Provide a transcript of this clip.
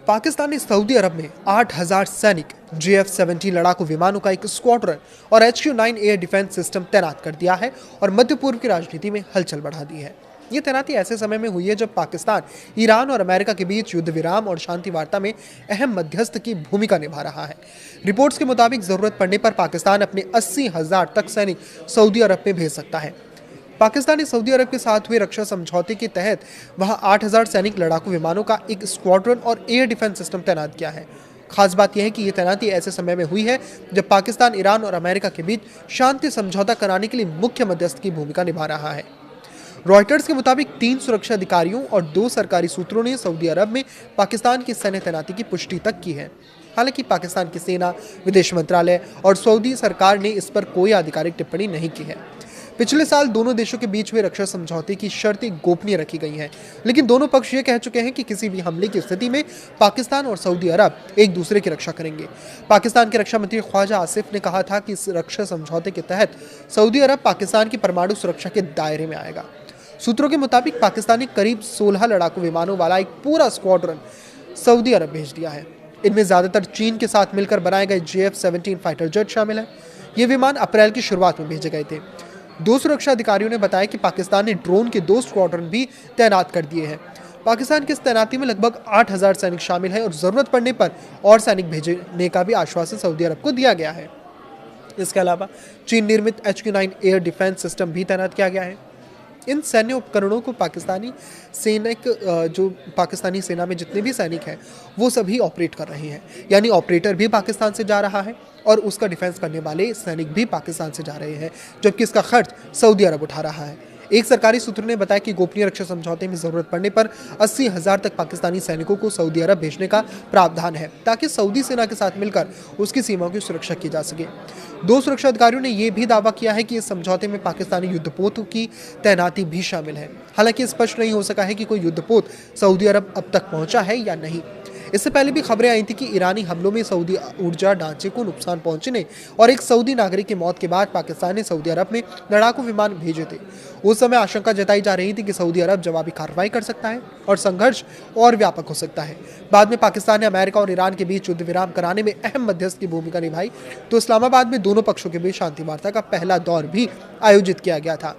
पाकिस्तान ने सऊदी अरब में 8,000 सैनिक JF-17 लड़ाकू विमानों का एक स्क्वाड्रन और HQ-9 एयर डिफेंस सिस्टम तैनात कर दिया है और मध्य पूर्व की राजनीति में हलचल बढ़ा दी है। ये तैनाती ऐसे समय में हुई है जब पाकिस्तान ईरान और अमेरिका के बीच युद्ध विराम और शांति वार्ता में अहम मध्यस्थ की भूमिका निभा रहा है। रिपोर्ट्स के मुताबिक जरूरत पड़ने पर पाकिस्तान अपने 80,000 तक सैनिक सऊदी अरब में भेज सकता है। पाकिस्तान ने सऊदी अरब के साथ हुए रक्षा समझौते के तहत वहां 8,000 सैनिक लड़ाकू विमानों का एक स्क्वाड्रन और एयर डिफेंस सिस्टम तैनात किया है। खास बात यह है कि यह तैनाती ऐसे समय में हुई है जब पाकिस्तान ईरान और अमेरिका के बीच शांति समझौता कराने के लिए मुख्य मध्यस्थ की भूमिका निभा रहा है। रॉयटर्स के मुताबिक 3 सुरक्षा अधिकारियों और 2 सरकारी सूत्रों ने सऊदी अरब में पाकिस्तान की सैन्य तैनाती की पुष्टि तक की है। हालांकि पाकिस्तान की सेना, विदेश मंत्रालय और सऊदी सरकार ने इस पर कोई आधिकारिक टिप्पणी नहीं की है। पिछले साल दोनों देशों के बीच हुए रक्षा समझौते की शर्तें गोपनीय रखी गई हैं, लेकिन दोनों पक्ष ये कह चुके हैं कि किसी भी हमले की स्थिति में पाकिस्तान और सऊदी अरब एक दूसरे की रक्षा करेंगे। पाकिस्तान के रक्षा मंत्री ख्वाजा आसिफ ने कहा था कि इस रक्षा समझौते के तहत सऊदी अरब पाकिस्तान की परमाणु सुरक्षा के दायरे में आएगा। सूत्रों के मुताबिक पाकिस्तान ने करीब 16 लड़ाकू विमानों वाला एक पूरा स्क्वाड्रन सऊदी अरब भेज दिया है। इनमें ज्यादातर चीन के साथ मिलकर बनाए गए JF-17 फाइटर जेट शामिल है। ये विमान अप्रैल की शुरुआत में भेजे गए थे। 2 सुरक्षा अधिकारियों ने बताया कि पाकिस्तान ने ड्रोन के 2 स्क्वाड्रन भी तैनात कर दिए हैं। पाकिस्तान की इस तैनाती में लगभग 8,000 सैनिक शामिल हैं और जरूरत पड़ने पर और सैनिक भेजने का भी आश्वासन सऊदी अरब को दिया गया है। इसके अलावा चीन निर्मित HQ-9 एयर डिफेंस सिस्टम भी तैनात किया गया है। इन सैन्य उपकरणों को पाकिस्तानी सेना में जितने भी सैनिक हैं वो सभी ऑपरेट कर रहे हैं, यानी ऑपरेटर भी पाकिस्तान से जा रहा है और उसका डिफेंस करने वाले सैनिक भी पाकिस्तान से जा रहे हैं, जबकि इसका खर्च सऊदी अरब उठा रहा है। एक सरकारी सूत्र ने बताया कि गोपनीय रक्षा समझौते में जरूरत पड़ने पर 80,000 तक पाकिस्तानी सैनिकों को सऊदी अरब भेजने का प्रावधान है, ताकि सऊदी सेना के साथ मिलकर उसकी सीमाओं की सुरक्षा की जा सके। 2 सुरक्षा अधिकारियों ने यह भी दावा किया है कि इस समझौते में पाकिस्तानी युद्धपोतों की तैनाती भी शामिल है। हालांकि स्पष्ट नहीं हो सका है कि कोई युद्धपोत सऊदी अरब अब तक पहुंचा है या नहीं। इससे पहले भी खबरें आई थी कि ईरानी हमलों में सऊदी ऊर्जा ढांचे को नुकसान पहुंचने और एक सऊदी नागरिक की मौत के बाद पाकिस्तान ने सऊदी अरब में लड़ाकू विमान भेजे थे। उस समय आशंका जताई जा रही थी कि सऊदी अरब जवाबी कार्रवाई कर सकता है और संघर्ष और व्यापक हो सकता है। बाद में पाकिस्तान ने अमेरिका और ईरान के बीच युद्ध विराम कराने में अहम मध्यस्थ की भूमिका निभाई, तो इस्लामाबाद में दोनों पक्षों के बीच शांति वार्ता का पहला दौर भी आयोजित किया गया था।